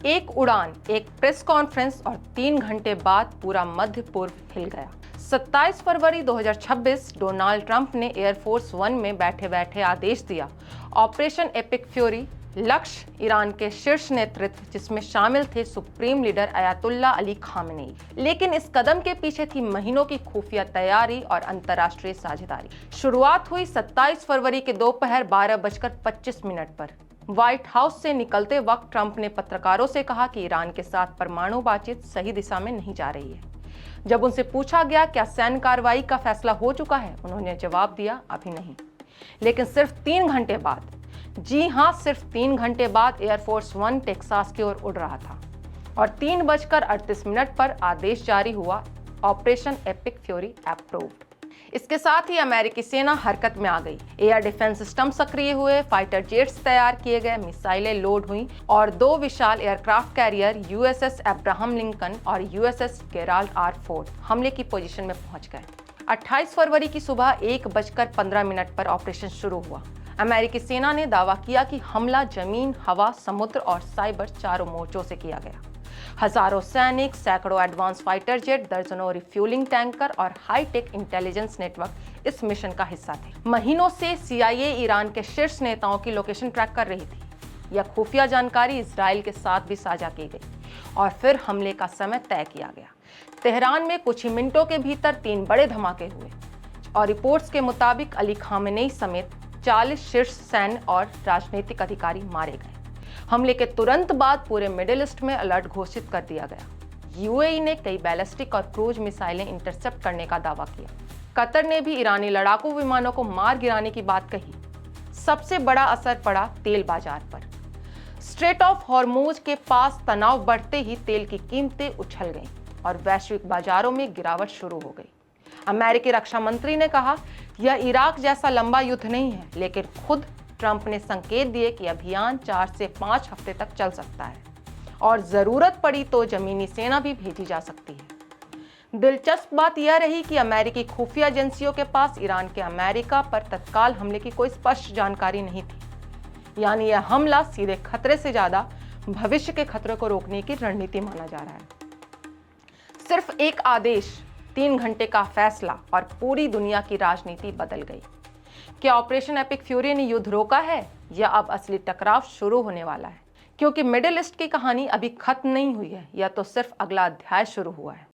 एक उड़ान, एक प्रेस कॉन्फ्रेंस और 3 घंटे बाद पूरा मध्य पूर्व हिल गया। 27 फरवरी 2026 डोनाल्ड ट्रंप ने एयरफोर्स वन में बैठे बैठे आदेश दिया, ऑपरेशन एपिक फ्यूरी। लक्ष्य ईरान के शीर्ष नेतृत्व, जिसमें शामिल थे supreme leader Ayatollah Ali Khamenei. लेकिन इस कदम के पीछे थी महीनों की खुफिया तैयारी और अंतर्राष्ट्रीय साझेदारी। शुरुआत हुई 27 फरवरी के दोपहर 12:25 पर। व्हाइट हाउस से निकलते वक्त ट्रंप ने पत्रकारों से कहा कि ईरान के साथ परमाणु बातचीत सही दिशा में नहीं जा रही है। जब उनसे पूछा गया क्या सैन्य कार्रवाई का फैसला हो चुका है, उन्होंने जवाब दिया अभी नहीं। लेकिन सिर्फ 3 घंटे बाद, जी हां, सिर्फ 3 घंटे बाद एयरफोर्स वन टेक्सास की ओर उड़ रहा था और 3:38 पर आदेश जारी हुआ, ऑपरेशन एपिक फ्यूरी अप्रूव्ड। इसके साथ ही अमेरिकी सेना हरकत में आ गई। एयर डिफेंस सिस्टम सक्रिय हुए, फाइटर जेट्स तैयार किए गए, मिसाइलें लोड हुई और 2 विशाल aircraft carrier USS Abraham Lincoln और यूएसएस गेराल्ड आर फोर्ड हमले की पोजीशन में पहुंच गए। 28 फरवरी की सुबह 1:15 पर ऑपरेशन शुरू हुआ। अमेरिकी सेना ने दावा किया कि हमला जमीन, हवा, समुद्र और साइबर चारों मोर्चों से किया गया। हजारों सैनिक, सैकड़ों एडवांस फाइटर जेट, दर्जनों रिफ्यूलिंग टैंकर और हाईटेक इंटेलिजेंस नेटवर्क इस मिशन का हिस्सा थे। महीनों से CIA ईरान के शीर्ष नेताओं की लोकेशन ट्रैक कर रही थी। यह खुफिया जानकारी इजराइल के साथ भी साझा की गई और फिर हमले का समय तय किया गया। तेहरान में कुछ ही मिनटों के भीतर 3 बड़े धमाके हुए और रिपोर्ट्स के मुताबिक अली खामेनेई समेत 40 शीर्ष सैन्य और राजनीतिक अधिकारी मारे गए। हमले के तुरंत बाद पूरे मिडिल ईस्ट में अलर्ट घोषित कर दिया गया। UAE ने कई बैलिस्टिक और क्रूज मिसाइलें इंटरसेप्ट करने का दावा किया। कतर ने भी ईरानी लड़ाकू विमानों को मार गिराने की बात कही। सबसे बड़ा असर पड़ा तेल बाजार पर। स्ट्रेट ऑफ हॉर्मुज के पास तनाव बढ़ते ही तेल की कीमतें उछल गईं और वैश्विक बाजारों में गिरावट शुरू हो गई। अमेरिकी रक्षा मंत्री ने कहा, यह इराक जैसा लंबा युद्ध नहीं है, लेकिन खुद ट्रंप ने संकेत दिए कि अभियान 4 से 5 हफ्ते तक चल सकता है और जरूरत पड़ी तो जमीनी सेना भी भेजी जा सकती है। दिलचस्प बात यह रही कि अमेरिकी खुफिया एजेंसियों के पास ईरान के अमेरिका पर तत्काल हमले की कोई स्पष्ट जानकारी नहीं थी। यानी यह हमला सीधे खतरे से ज्यादा भविष्य के खतरे को रोकने की रणनीति माना जा रहा है। सिर्फ एक आदेश, 3 घंटे का फैसला और पूरी दुनिया की राजनीति बदल गई। क्या ऑपरेशन एपिक फ्यूरी ने युद्ध रोका है या अब असली टकराव शुरू होने वाला है? क्योंकि मिडिल ईस्ट की कहानी अभी खत्म नहीं हुई है, यह तो सिर्फ अगला अध्याय शुरू हुआ है।